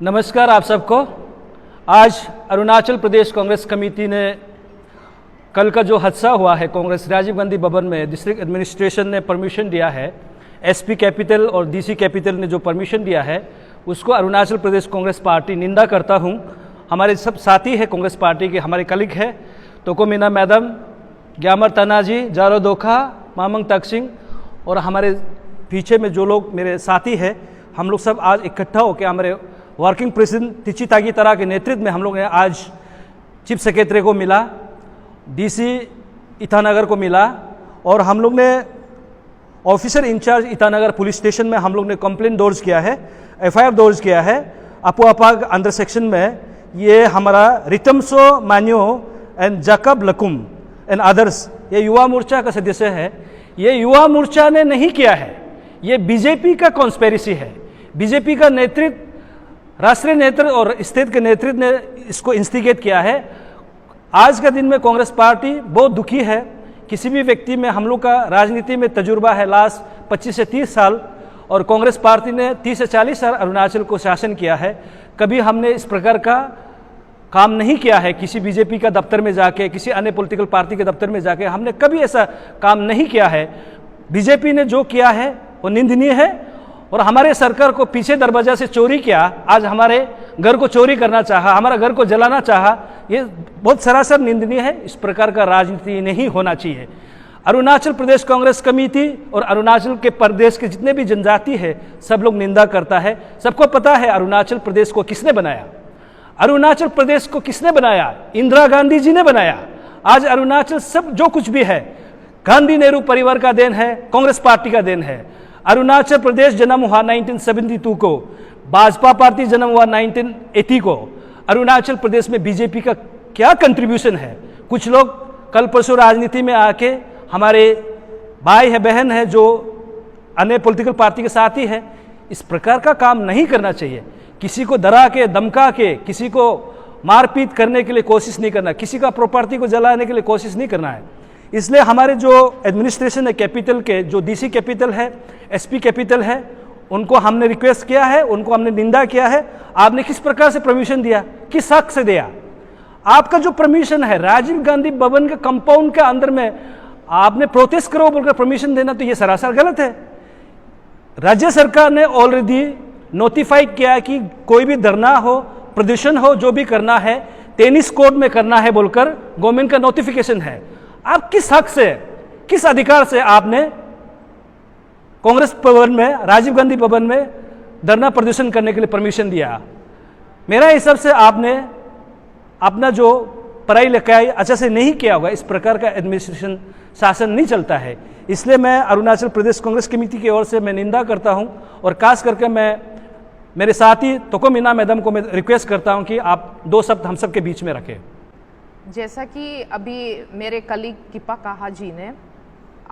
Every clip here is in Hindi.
नमस्कार आप सबको। आज अरुणाचल प्रदेश कांग्रेस कमेटी ने कल का जो हादसा हुआ है कांग्रेस राजीव गांधी भवन में, डिस्ट्रिक्ट एडमिनिस्ट्रेशन ने परमिशन दिया है, एसपी कैपिटल और डीसी कैपिटल ने जो परमिशन दिया है उसको अरुणाचल प्रदेश कांग्रेस पार्टी निंदा करता हूं। हमारे सब साथी है कांग्रेस पार्टी के, हमारे कलीग है तोको मीना मैडम, ग्यामर तनाजी, जारो दोखा, मामंग तकसिंग और हमारे पीछे में जो लोग मेरे साथी हैं, हम लोग सब आज इकट्ठा होकर हमारे वर्किंग प्रेसिडेंट तिची तागी तरा के नेतृत्व में हम लोग ने आज चीफ सेक्रेटरी को मिला, डीसी ईटानगर को मिला और हम लोग ने officer in charge Itanagar police station में हम लोग ने कंप्लेंट दर्ज किया है, एफआईआर दर्ज किया है। अपुआपाग अंडर सेक्शन में ये हमारा रिटमसो मान्यो एंड जाकब लकुम एंड अदर्स, ये युवा मोर्चा का सदस्य है। ये युवा मोर्चा ने नहीं किया है, ये बीजेपी का कॉन्स्पेरेसी है। बीजेपी का नेतृत्व, राष्ट्रीय नेतृत्व और स्टेट के नेतृत्व ने इसको इंस्टिगेट किया है। आज के दिन में कांग्रेस पार्टी बहुत दुखी है। किसी भी व्यक्ति में हम लोग का राजनीति में तजुर्बा है लास्ट 25 से 30 साल और कांग्रेस पार्टी ने 30 से 40 साल अरुणाचल को शासन किया है। कभी हमने इस प्रकार का काम नहीं किया है। किसी बीजेपी का दफ्तर में जाके, किसी अन्य पॉलिटिकल पार्टी के दफ्तर में जाके हमने कभी ऐसा काम नहीं किया है। बीजेपी ने जो किया है वो निंदनीय है और हमारे सरकार को पीछे दरवाजा से चोरी किया, आज हमारे घर को चोरी करना चाहा, हमारा घर को जलाना चाहा, ये बहुत सरासर निंदनीय है। इस प्रकार का राजनीति नहीं होना चाहिए। अरुणाचल प्रदेश कांग्रेस कमेटी और अरुणाचल के प्रदेश के जितने भी जनजाति है सब लोग निंदा करता है। सबको पता है अरुणाचल प्रदेश को किसने बनाया। अरुणाचल प्रदेश को किसने बनाया? इंदिरा गांधी जी ने बनाया। आज अरुणाचल सब जो कुछ भी है गांधी नेहरू परिवार का देन है, कांग्रेस पार्टी का देन है। अरुणाचल प्रदेश जन्म हुआ 1972 को, भाजपा पार्टी जन्म हुआ 1980 को। अरुणाचल प्रदेश में बीजेपी का क्या कंट्रीब्यूशन है? कुछ लोग कल परसों राजनीति में आके हमारे भाई है, बहन है, जो अन्य पॉलिटिकल पार्टी के साथी है, इस प्रकार का काम नहीं करना चाहिए। किसी को डरा के, धमका के, किसी को मारपीट करने के लिए कोशिश नहीं करना, किसी का प्रॉपर्टी को जलाने के लिए कोशिश नहीं करना है। इसलिए हमारे जो एडमिनिस्ट्रेशन है कैपिटल के, जो डीसी कैपिटल है, एसपी कैपिटल है, उनको हमने रिक्वेस्ट किया है, उनको हमने निंदा किया है। आपने किस प्रकार से परमिशन दिया, किस हक से दिया? आपका जो परमिशन है राजीव गांधी भवन के कंपाउंड के अंदर में आपने प्रोटेस्ट करो बोलकर परमिशन देना, तो ये सरासर गलत है। राज्य सरकार ने ऑलरेडी नोटिफाई किया कि कोई भी धरना हो, प्रदर्शन हो, जो भी करना है टेनिस कोर्ट में करना है बोलकर गवर्नमेंट का नोटिफिकेशन है। आप किस हक से, किस अधिकार से आपने कांग्रेस भवन में, राजीव गांधी भवन में धरना प्रदर्शन करने के लिए परमिशन दिया? मेरा हिसाब से आपने अपना जो पढ़ाई लिखाई अच्छा से नहीं किया होगा। इस प्रकार का एडमिनिस्ट्रेशन शासन नहीं चलता है। इसलिए मैं अरुणाचल प्रदेश कांग्रेस कमेटी की ओर से मैं निंदा करता हूं और खास करके मैं मेरे साथी तोको मीना मैडम को मैं रिक्वेस्ट करता हूं कि आप दो शब्द हम सब के बीच में रखें। जैसा कि अभी मेरे कलीग किपा काहा जी ने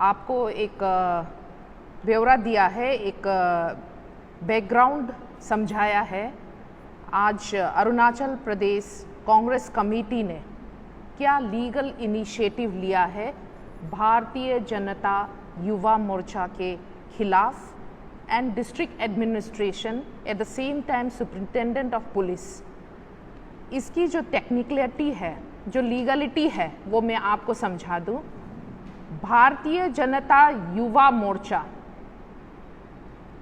आपको एक ब्यौरा दिया है, एक बैकग्राउंड समझाया है, आज अरुणाचल प्रदेश कांग्रेस कमेटी ने क्या लीगल इनिशिएटिव लिया है भारतीय जनता युवा मोर्चा के खिलाफ and district administration eight the same time superintendent of police, इसकी जो टेक्निकलिटी है, जो लीगलिटी है, वो मैं आपको समझा दूं। भारतीय जनता युवा मोर्चा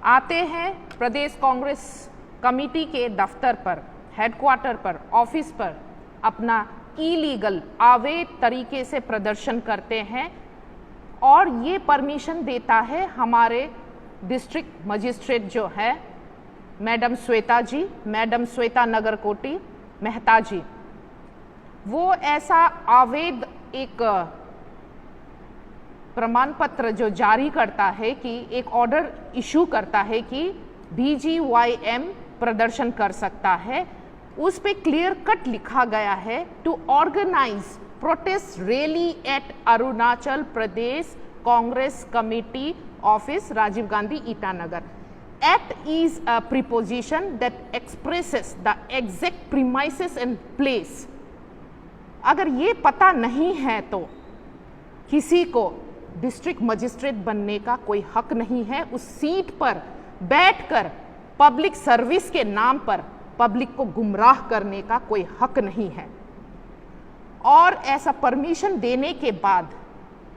आते हैं प्रदेश कांग्रेस कमेटी के दफ्तर पर, हेडक्वार्टर पर, ऑफिस पर अपना इलीगल अवैध तरीके से प्रदर्शन करते हैं और ये परमिशन देता है हमारे डिस्ट्रिक्ट मजिस्ट्रेट जो है मैडम श्वेता जी, मैडम श्वेता नगरकोटी मेहता जी। वो ऐसा अवैध एक प्रमाण पत्र जो जारी करता है कि एक ऑर्डर इशू करता है कि BGYM प्रदर्शन कर सकता है, उस पे क्लियर कट लिखा गया है to organise protest rally at Arunachal Pradesh Congress committee office Rajiv Gandhi Itanagar. At is a preposition that expresses the exact premises and place। अगर ये पता नहीं है तो किसी को डिस्ट्रिक्ट मजिस्ट्रेट बनने का कोई हक नहीं है। उस सीट पर बैठकर पब्लिक सर्विस के नाम पर पब्लिक को गुमराह करने का कोई हक नहीं है। और ऐसा परमिशन देने के बाद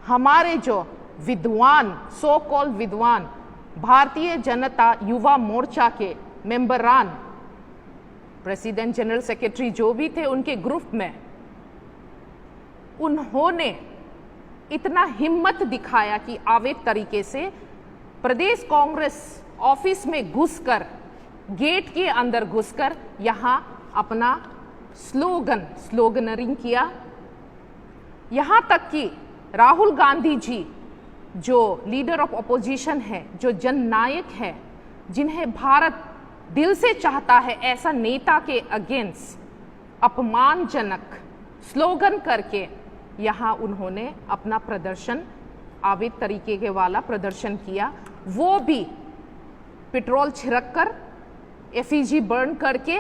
हमारे जो विद्वान, सो कॉल विद्वान भारतीय जनता युवा मोर्चा के मेंबरान, प्रेसिडेंट, जनरल सेक्रेटरी जो भी थे उनके ग्रुप में, उन्होंने इतना हिम्मत दिखाया कि अवैध तरीके से प्रदेश कांग्रेस ऑफिस में घुसकर, गेट के अंदर घुसकर यहाँ अपना स्लोगनरिंग किया। यहाँ तक कि राहुल गांधी जी जो लीडर ऑफ अपोजिशन है, जो जननायक है, जिन्हें भारत दिल से चाहता है, ऐसा नेता के अगेंस्ट अपमानजनक स्लोगन करके यहाँ उन्होंने अपना प्रदर्शन, अवैध तरीके के वाला प्रदर्शन किया। वो भी पेट्रोल छिड़ककर, एफईजी बर्न करके,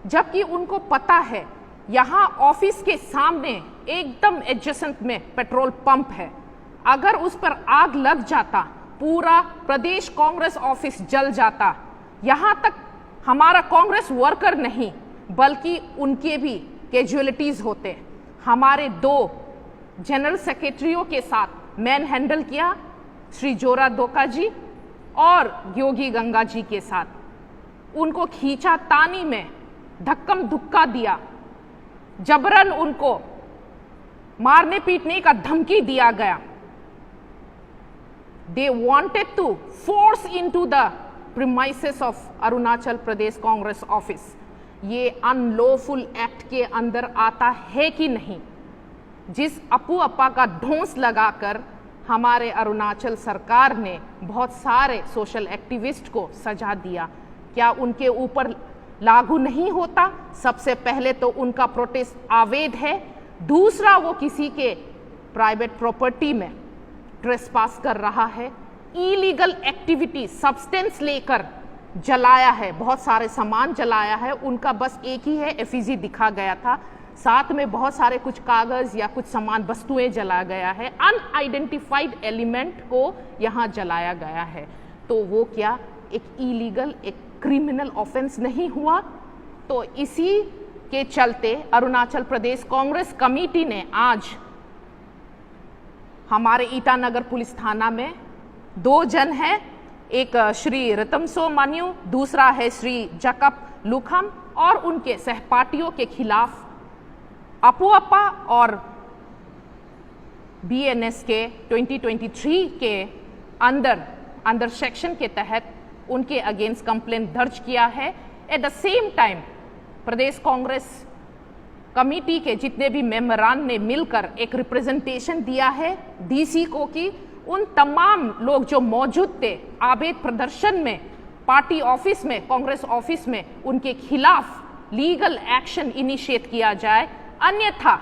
जबकि उनको पता है यहाँ ऑफिस के सामने एकदम एडजेसेंट में पेट्रोल पंप है, अगर उस पर आग लग जाता पूरा प्रदेश कांग्रेस ऑफिस जल जाता। यहाँ तक हमारा कांग्रेस वर्कर नहीं बल्कि उनके भी कैजुअलिटीज होते। हमारे 2 जनरल सेक्रेटरियों के साथ मैन हैंडल किया, श्री जोरा दोका जी और योगी गंगा जी के साथ। उनको खींचा तानी में धक्कम धुक्का दिया, जबरन उनको मारने पीटने का धमकी दिया गया। They wanted to force into the premises of Arunachal Pradesh Congress office. ये अनलॉफुल एक्ट के अंदर आता है कि नहीं? जिस अपू अपा का ढोंस लगाकर हमारे अरुणाचल सरकार ने बहुत सारे सोशल एक्टिविस्ट को सजा दिया, क्या उनके ऊपर लागू नहीं होता? सबसे पहले तो उनका प्रोटेस्ट अवैध है, दूसरा वो किसी के प्राइवेट प्रॉपर्टी में ट्रेसपास कर रहा है, इलीगल एक्टिविटी, सब्सटेंस लेकर जलाया है, बहुत सारे सामान जलाया है। उनका बस एक ही है, एफईजी दिखा गया था, साथ में बहुत सारे कुछ कागज या कुछ सामान, वस्तुएं जला गया है, अनआइडेंटिफाइड एलिमेंट को यहाँ जलाया गया है। तो वो क्या एक इलीगल, एक क्रिमिनल ऑफेंस नहीं हुआ? तो इसी के चलते अरुणाचल प्रदेश कांग्रेस कमेटी ने आज हमारे ईटानगर पुलिस थाना में 2 जन हैं, एक श्री रतमसो मान्यू, दूसरा है श्री जकप लुखम, और उनके सहपाठियों के खिलाफ अपू अपा और बीएनएस के 2023 के अंदर सेक्शन के तहत उनके अगेंस्ट कंप्लेंट दर्ज किया है। At the same time Pradesh Congress committee के जितने भी मेंबरान ने मिलकर एक रिप्रेजेंटेशन दिया है डीसी को कि उन तमाम लोग जो मौजूद थे अवैध प्रदर्शन में, पार्टी ऑफिस में, कांग्रेस ऑफिस में, उनके खिलाफ लीगल एक्शन इनिशिएट किया जाए, अन्यथा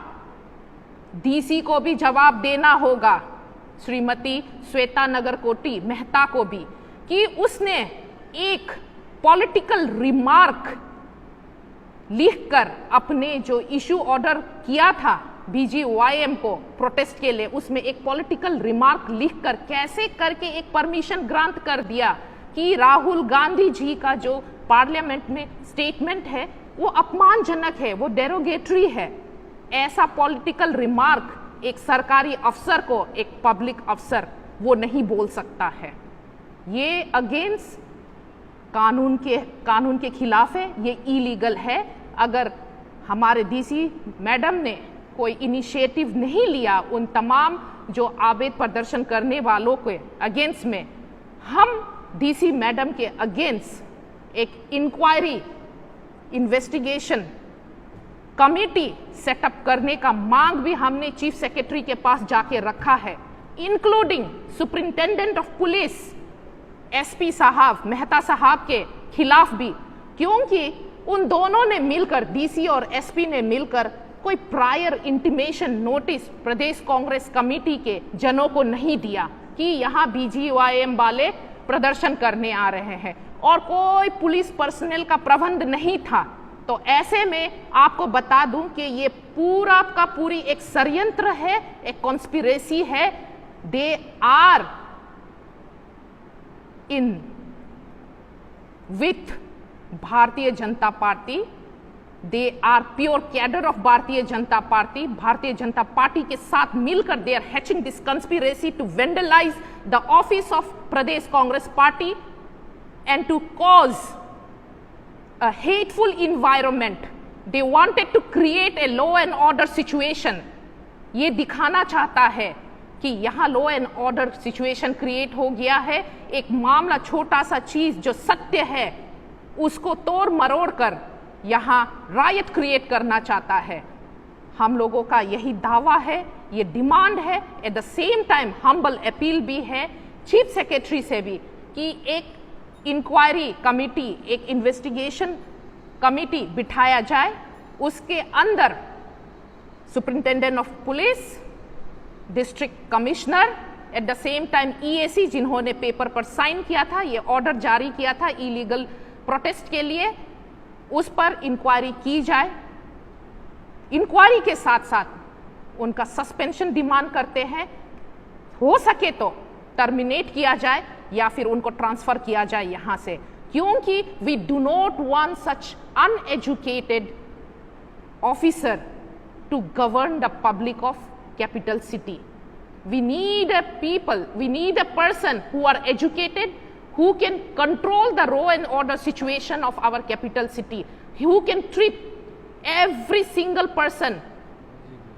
डीसी को भी जवाब देना होगा, श्रीमती श्वेता नगरकोटी मेहता को भी, कि उसने एक पॉलिटिकल रिमार्क लिखकर अपने जो इशू ऑर्डर किया था बीजीवाईएम को प्रोटेस्ट के लिए, उसमें एक पॉलिटिकल रिमार्क लिखकर कैसे करके एक परमिशन ग्रांट कर दिया कि राहुल गांधी जी का जो पार्लियामेंट में स्टेटमेंट है वो अपमानजनक है, वो डेरोगेटरी है। ऐसा पॉलिटिकल रिमार्क एक सरकारी अफसर को, एक पब्लिक अफसर, वो नहीं बोल सकता है। ये अगेंस्ट कानून के खिलाफ है, ये इलीगल है। अगर हमारे डीसी मैडम ने कोई इनिशिएटिव नहीं लिया उन तमाम जो अवैध प्रदर्शन करने वालों के अगेंस्ट में, हम डीसी मैडम के अगेंस्ट एक इंक्वायरी, इन्वेस्टिगेशन कमेटी सेटअप करने का मांग भी हमने चीफ सेक्रेटरी के पास जाके रखा है, including superintendent of police SP साहब मेहता साहब के खिलाफ भी, क्योंकि उन दोनों ने मिलकर, डीसी और एसपी ने मिलकर कोई प्रायर इंटीमेशन नोटिस प्रदेश कांग्रेस कमेटी के जनों को नहीं दिया कि यहाँ बीजीवाईएम वाले प्रदर्शन करने आ रहे हैं, और कोई पुलिस पर्सनल का प्रबंध नहीं था। तो ऐसे में आपको बता दूं कि ये पूरा का पूरी एक षड्यंत्र है, एक कॉन्स्पिरेसी है। They are in with Bharatiya Janata Party, they are pure cadre of Bharatiya Janata Party. Bharatiya Janata Party के साथ मिलकर they are hatching this conspiracy to vandalise the office of Pradesh Congress Party and to cause a hateful environment. They wanted to create a law and order situation. ये दिखाना चाहता है कि यहाँ law and order situation create हो गया है। एक मामला, छोटा सा चीज जो सत्य है उसको तोड़ मरोड़ कर यहाँ रायट क्रिएट करना चाहता है। हम लोगों का यही दावा है, ये डिमांड है। At the same time humble appeal भी है चीफ सेक्रेटरी से भी कि एक इंक्वायरी कमिटी, एक इन्वेस्टिगेशन कमिटी बिठाया जाए, उसके अंदर superintendent of police, district commissioner, at the same time EAC जिन्होंने पेपर पर साइन किया था, ये ऑर्डर जारी किया था इलीगल प्रोटेस्ट के लिए, उस पर इंक्वायरी की जाए। इंक्वायरी के साथ साथ उनका सस्पेंशन डिमांड करते हैं, हो सके तो टर्मिनेट किया जाए या फिर उनको ट्रांसफर किया जाए यहां से, क्योंकि we do not want such uneducated officer to govern the public of capital city. We need a people, we need a person who are educated, who can control the law and order situation of our capital city, who can treat every single person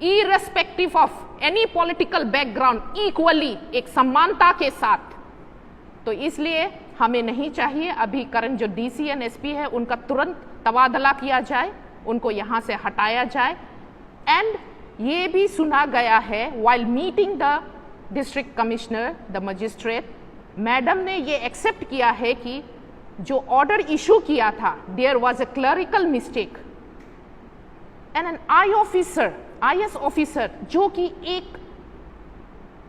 irrespective of any political background equally, एक समानता के साथ। तो इसलिए हमें नहीं चाहिए अभी करंट जो डीसी एंड एसपी है उनका तुरंत तबादला किया जाए, उनको यहाँ से हटाया जाए। एंड ये भी सुना गया है while meeting the district commissioner, the magistrate, madam ने ये एक्सेप्ट किया है कि जो ऑर्डर इशू किया था there was a clerical mistake and an IS officer जो कि एक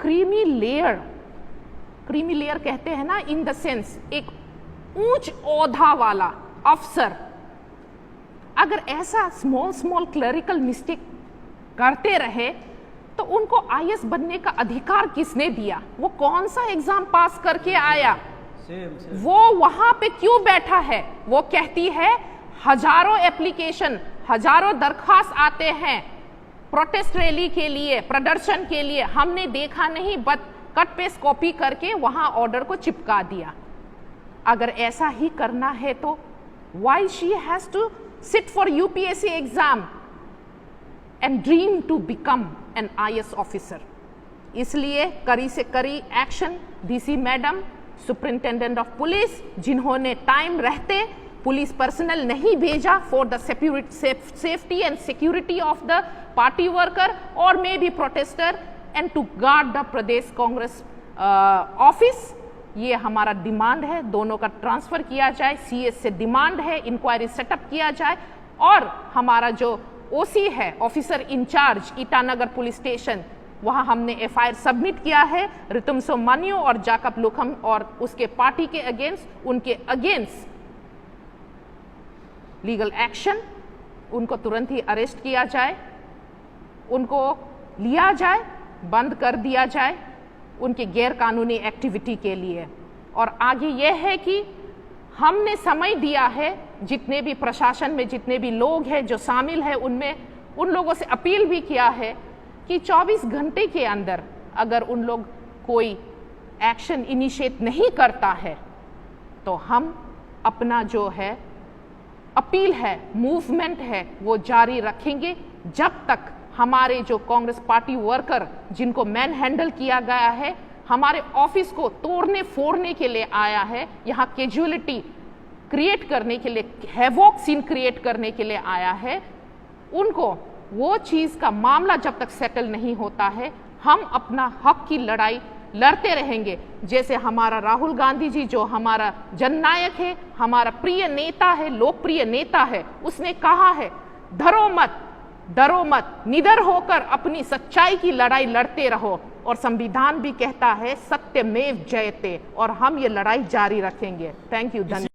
क्रीमी लेयर कहते हैं ना, इन द सेंस एक ऊंच ओहदा वाला अफसर अगर ऐसा स्मॉल क्लरिकल मिस्टेक करते रहे तो उनको IS बनने का अधिकार किसने दिया? वो कौन सा एग्जाम पास करके आया? वो वहां पे क्यों बैठा है? वो कहती है हजारों एप्लीकेशन, हजारों दरखास्त आते हैं प्रोटेस्ट रैली के लिए, प्रदर्शन के लिए, हमने देखा नहीं, बट कट पेस्ट कॉपी करके वहां ऑर्डर को चिपका दिया। अगर ऐसा ही करना है तो why she has to sit for UPSC exam and dream to become an IS officer? इसलिए कड़ी से कड़ी action DC madam, superintendent of police जिन्होंने टाइम रहते पुलिस पर्सनल नहीं भेजा for the safety and security of the party worker और may be protester and to guard the Pradesh Congress office, ये हमारा डिमांड है। दोनों का ट्रांसफर किया जाए, CS से डिमांड है इंक्वायरी सेटअप किया जाए और हमारा जो OC है, officer in charge Itanagar police station, वहां हमने FIR सबमिट किया है रितुमसो मानियो और जाकब लुखम और उसके पार्टी के अगेंस्ट, उनके अगेंस्ट लीगल एक्शन, उनको तुरंत ही अरेस्ट किया जाए, उनको लिया जाए, बंद कर दिया जाए उनके गैर कानूनी एक्टिविटी के लिए। और आगे यह है कि हमने समय दिया है, जितने भी प्रशासन में जितने भी लोग हैं जो शामिल हैं उनमें, उन लोगों से अपील भी किया है कि 24 घंटे के अंदर अगर उन लोग कोई एक्शन इनिशिएट नहीं करता है तो हम अपना जो है अपील है, मूवमेंट है, वो जारी रखेंगे जब तक हमारे जो कांग्रेस पार्टी वर्कर जिनको मैन हैंडल किया गया है, हमारे ऑफिस को तोड़ने फोड़ने के लिए आया है, यहाँ कैजुअलिटी क्रिएट करने के लिए, हैवॉक सीन क्रिएट करने के लिए आया है, उनको वो चीज का मामला जब तक सेटल नहीं होता है हम अपना हक की लड़ाई लड़ते रहेंगे। जैसे हमारा राहुल गांधी जी जो हमारा जननायक है, हमारा प्रिय नेता है, लोकप्रिय नेता है, उसने कहा है डरो मत, निडर होकर अपनी सच्चाई की लड़ाई लड़ते रहो। और संविधान भी कहता है सत्यमेव जयते, और हम ये लड़ाई जारी रखेंगे। थैंक यू, धन्यवाद।